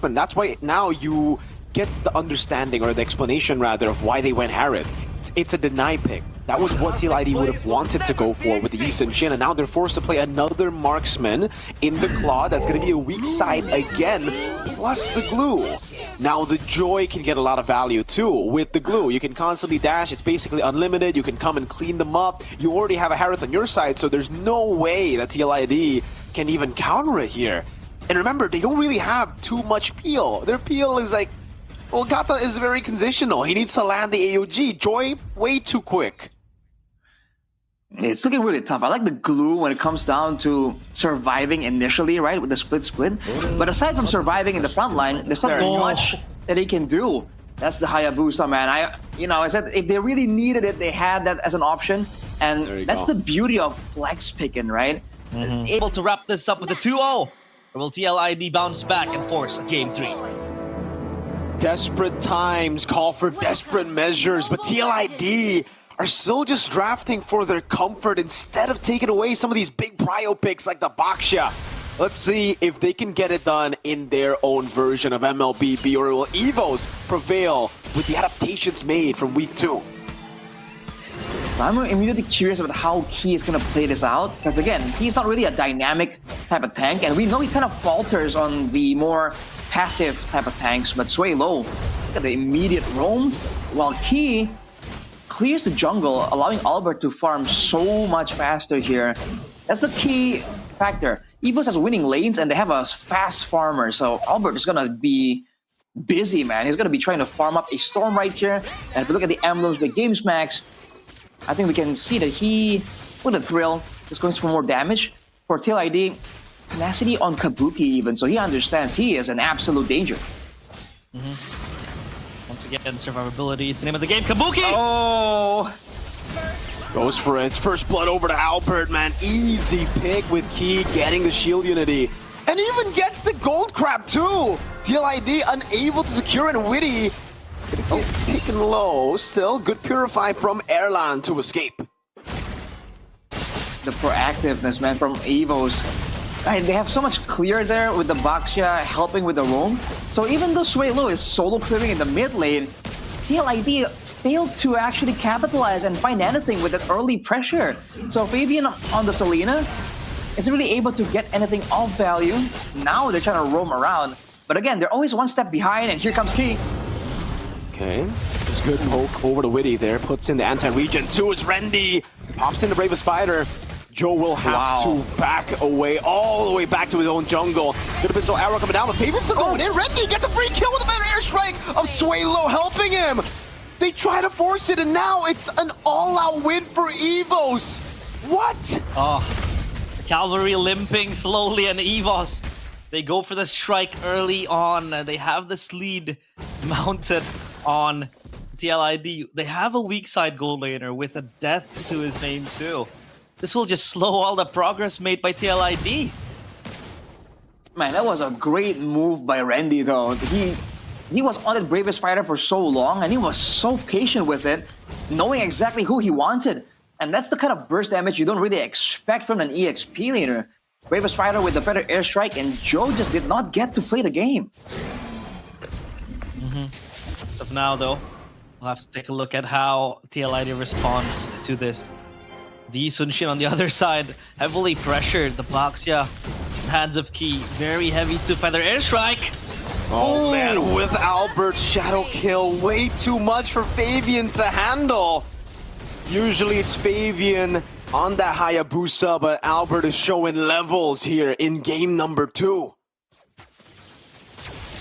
marksman. That's why now you get the understanding, or the explanation rather, of why they went Harith. It's a deny pick. That was what TLID would have wanted to go for with the Yi Sun-shin, and now they're forced to play another marksman in the Claw. That's going to be a weak side again, plus the glue. Now the Joy can get a lot of value too with the glue. You can constantly dash, it's basically unlimited, you can come and clean them up. You already have a Harith on your side, so there's no way that TLID can even counter it here. And remember, they don't really have too much peel. Their peel is like, well, Gata is very conditional. He needs to land the AOG. Joy, way too quick. It's looking really tough. I like the glue when it comes down to surviving initially, right, with the split. But aside from surviving in the front line, there's not much that he can do. That's the Hayabusa, man. I said if they really needed it, they had that as an option. And that's the beauty of flex picking, right? Able to wrap this up with a 2-0. Or will TLID bounce back and force a game 3? Desperate times call for desperate measures, but TLID are still just drafting for their comfort instead of taking away some of these big prio picks like the Baksha. Let's see if they can get it done in their own version of MLBB, or will Evos prevail with the adaptations made from week 2? I'm immediately curious about how Key is going to play this out, because again, he's not really a dynamic type of tank, and we know he kind of falters on the more passive type of tanks, but Sway Low, look at the immediate roam, while Key clears the jungle, allowing Albert to farm so much faster here. That's the key factor. Evos has winning lanes, and they have a fast farmer, so Albert is going to be busy, man. He's going to be trying to farm up a Storm right here, and if we look at the emblems by Games Max, I think we can see that he, with a Thrill, is going for more damage. For TLID, tenacity on Kabuki even, so he understands he is an absolute danger. Once again, survivability is the name of the game. Kabuki! Oh! Goes for its first blood over to Albert, man. Easy pick with Key getting the shield unity. And even gets the gold crab too! TLID unable to secure it, and Witty is gonna get taken low. Still, good purify from Erlan to escape. The proactiveness, man, from Evos. Right, they have so much clear there with the Baksha helping with the roam. So even though Sway Low is solo clearing in the mid lane, TLID failed to actually capitalize and find anything with that early pressure. So Fabian on the Selena isn't really able to get anything of value. Now they're trying to roam around. But again, they're always one step behind, and here comes Key. Okay, it's a good poke over to Witty there. Puts in the anti-regen too as Rendy pops in the Bravest Spider. Joe will have to back away, all the way back to his own jungle. Good pistol arrow coming down, but Fabian's still going in. Rendy gets a free kill with a better airstrike of Sway Low helping him. They try to force it, and now it's an all-out win for Evos. What? Oh, Cavalry limping slowly, and Evos, they go for the strike early on. They have this lead mounted on TLID. They have a weak side gold laner with a death to his name too. This will just slow all the progress made by TLID. Man, that was a great move by Rendy though. He was on that Bravest Fighter for so long, and he was so patient with it, knowing exactly who he wanted. And that's the kind of burst damage you don't really expect from an EXP laner. Bravest Fighter with the better airstrike, and Joe just did not get to play the game. So for now though, we'll have to take a look at how TLID responds to this. The Yi Sun-shin on the other side, heavily pressured. The Baksha, hands of Key, very heavy to feather airstrike. Oh man, with Albert's shadow kill, way too much for Fabian to handle. Usually it's Fabian on that Hayabusa, but Albert is showing levels here in game number 2.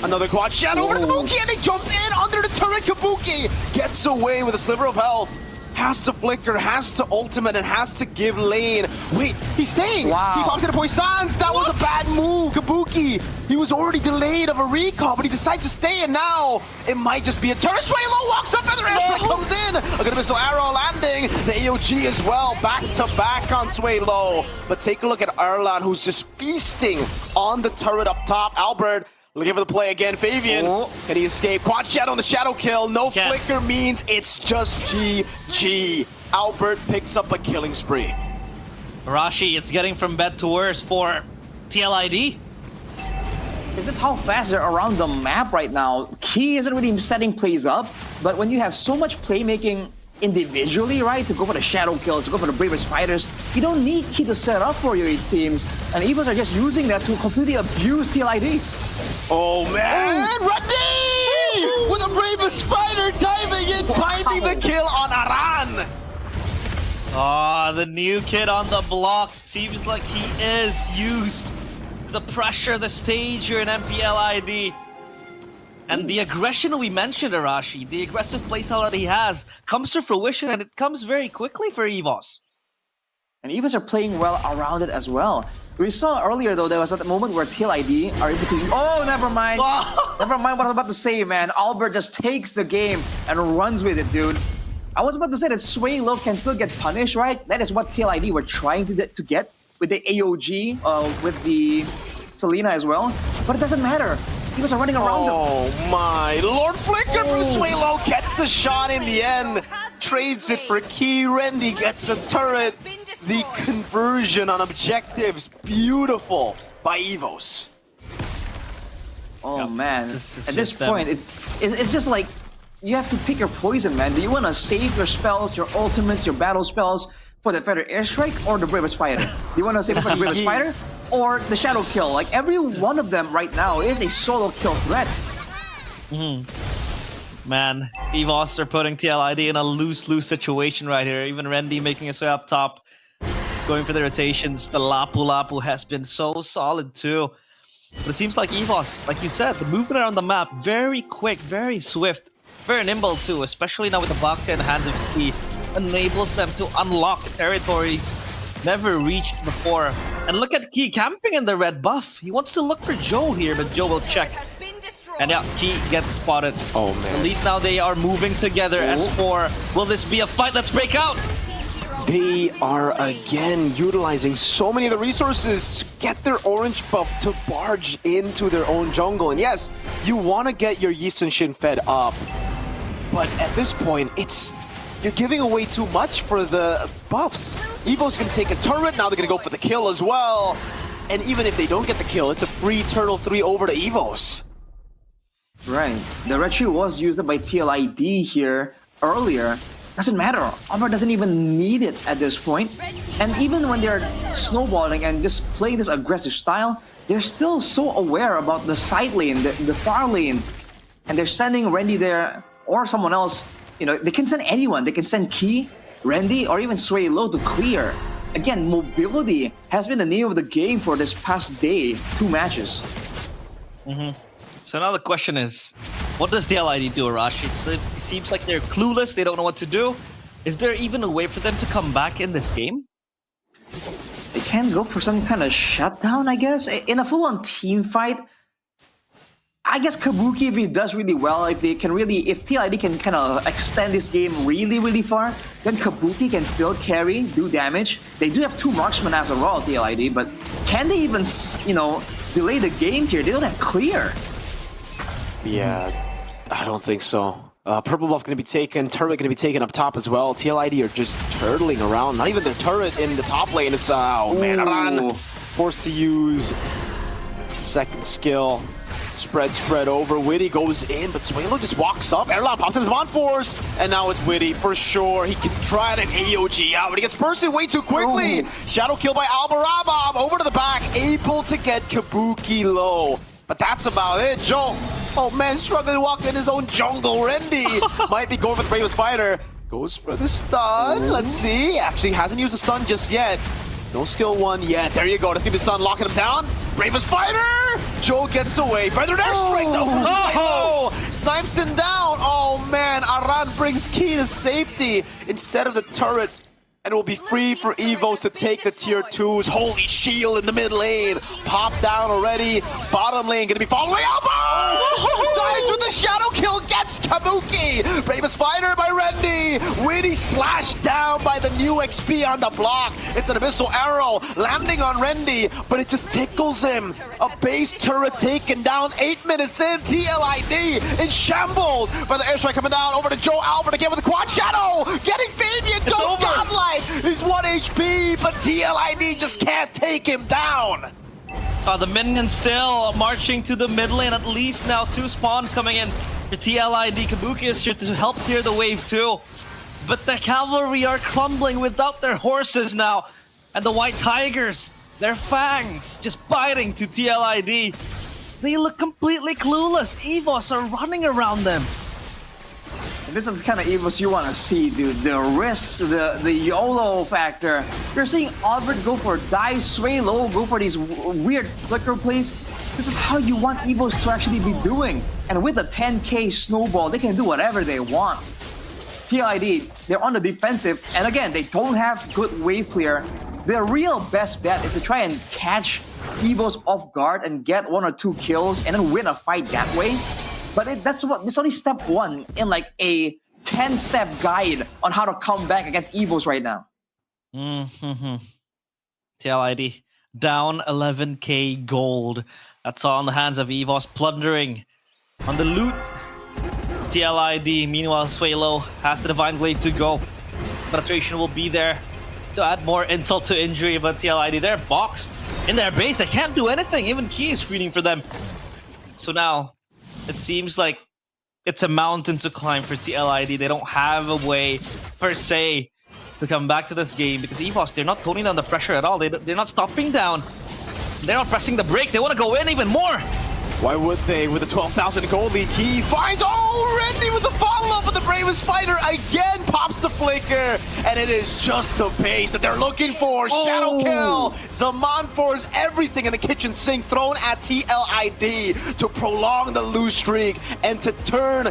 Another quad shadow over to Kabuki, and they jump in under the turret. Kabuki gets away with a sliver of health. Has to flicker, has to ultimate, and has to give lane. Wait, he's staying! Wow. He pops into Poisons! That was a bad move, Kabuki! He was already delayed of a recall, but he decides to stay, and now it might just be a turn. Sway Low walks up, feather airstrike comes in! A good missile arrow landing, the AOG as well, back to back on Sway Low. But take a look at Erlan, who's just feasting on the turret up top. Albert looking for the play again. Fabian, can he escape? Quad shadow on the shadow kill. No flicker means it's just GG. Albert picks up a killing spree. Rashi, it's getting from bad to worse for TLID. is just how fast they're around the map right now. Key isn't really setting plays up, but when you have so much playmaking individually, right, to go for the shadow kills, to go for the bravest fighters, you don't need Key to set up for you, it seems. And Evos are just using that to completely abuse TLID. Oh man, Randy! With the bravest fighter diving in, finding the kill on Aran. Ah, the new kid on the block. Seems like he is used to the pressure, the stage here in MPLID. And the aggression we mentioned, Arashi, the aggressive playstyle that he has, comes to fruition, and it comes very quickly for Evos. And Evos are playing well around it as well. We saw earlier, though, there was at the moment where TLID are able to... Oh, never mind. Never mind what I was about to say, man. Albert just takes the game and runs with it, dude. I was about to say that Sway Low can still get punished, right? That is what TLID were trying to get with the AOG, with the Selena as well. But it doesn't matter. Evos are running around them. Oh my Lord, Flicker from Sway Low gets the shot in the end. Trades it for Key. Randy gets the turret. The conversion on objectives, beautiful by Evos. Oh Yep. man, at this point, it's just like, you have to pick your poison, man. Do you want to save your spells, your ultimates, your battle spells for the Feather Airstrike or the Bravest Fighter? Do you want to save it for the Bravest Fighter or the Shadow Kill? Like, every one of them right now is a solo kill threat. Man, Evos are putting TLID in a lose-lose situation right here. Even Randy making his way up top. Just going for the rotations. The Lapu has been so solid too. But it seems like Evos, like you said, the movement around the map, very quick, very swift, very nimble too, especially now with the box in the hands of Key. Enables them to unlock territories never reached before. And look at Key camping in the red buff. He wants to look for Joe here, but Joe will check. And yeah, Key gets spotted. Oh man. At least now they are moving together as for, will this be a fight? Let's break out! They are again utilizing so many of the resources to get their orange buff to barge into their own jungle. And yes, you want to get your Yi Sun-shin fed up, but at this point, you're giving away too much for the buffs. Evo's gonna take a turret, now they're gonna go for the kill as well. And even if they don't get the kill, it's a free Turtle 3 over to Evos. Right. The Red Shoe was used by TLID here earlier. Doesn't matter. Albert doesn't even need it at this point. And even when they're snowballing and just playing this aggressive style, they're still so aware about the side lane, the far lane. And they're sending Randy there or someone else. You know, they can send anyone. They can send Key, Randy, or even Sway Low to clear. Again, mobility has been the name of the game for this past day, 2 matches. So now the question is, what does TLID do, Arashi? It seems like they're clueless, they don't know what to do. Is there even a way for them to come back in this game? They can go for some kind of shutdown, I guess. In a full-on team fight, I guess Kabuki, if he does really well, if TLID can kind of extend this game really, really far, then Kabuki can still carry, do damage. They do have 2 marksmen after all, TLID, but can they even, delay the game here? They don't have clear. Yeah, I don't think so. Purple buff gonna be taken, turret gonna be taken up top as well. TLID are just turtling around. Not even their turret in the top lane. It's oh man, Aran forced to use second skill. Spread over. Witty goes in, but Swalo just walks up. Erlan pops in his Mon Force, and now it's Witty for sure. He can try an AOG out, but he gets bursted way too quickly. Ooh. Shadow kill by Albarabam over to the back, able to get Kabuki low. But that's about it. Joe, oh man, struggling to walk in his own jungle. Randy might be going for the bravest fighter. Goes for the stun. Let's see. Actually hasn't used the stun just yet. No skill 1 yet. There you go. Let's get the stun, locking him down. Bravest fighter! Joe gets away. Feather dash straight though. Oh! Snipes him down. Oh man, Aran brings Key to safety instead of the turret. And it will be free for Evos to take the tier 2s. Holy shield in the mid lane. Pop down already. Bottom lane gonna be following Elbow! Dies with the shadow kill, gets Kabuki! Bravest fighter by Randy! Witty slashed down by the new XP on the block. It's an abyssal arrow landing on Randy, but it just tickles him. A base turret taken down 8 minutes in. TLID in shambles. By the airstrike coming down over to Joe Albert again with the quad shadow. Getting Fabian, goes godlike. He's 1 HP, but TLID just can't take him down. The minions still marching to the mid lane. At least now 2 spawns coming in for TLID. Kabuki is here to help clear the wave too. But the cavalry are crumbling without their horses now. And the white tigers, their fangs just biting to TLID. They look completely clueless. Evos are running around them. And this is the kind of Evos you want to see, dude. The risk, the YOLO factor. You're seeing Albert go for dive, sway low, go for these weird flicker plays. This is how you want Evos to actually be doing. And with a 10k snowball, they can do whatever they want. TLID, they're on the defensive, and again, they don't have good wave clear. Their real best bet is to try and catch Evos off guard and get 1 or 2 kills and then win a fight that way. But that's only step 1 in like a 10-step guide on how to come back against Evos right now. TLID down 11k gold. That's all in the hands of Evos, plundering on the loot. TLID, meanwhile, Swalo has the Divine Glaive to go. Penetration will be there to add more insult to injury, but TLID, they're boxed in their base. They can't do anything. Even Key is screening for them. So now, it seems like it's a mountain to climb for TLID. They don't have a way, per se, to come back to this game because Evos, they're not toning down the pressure at all. They're not stopping down. They're not pressing the brakes. They want to go in even more. Why would they? With a 12,000 gold lead, he finds already with the follow-up, but the bravest fighter again pops the flicker, and it is just the pace that they're looking for. Shadow kill. Zaman force everything in the kitchen sink thrown at TLID to prolong the lose streak and to turn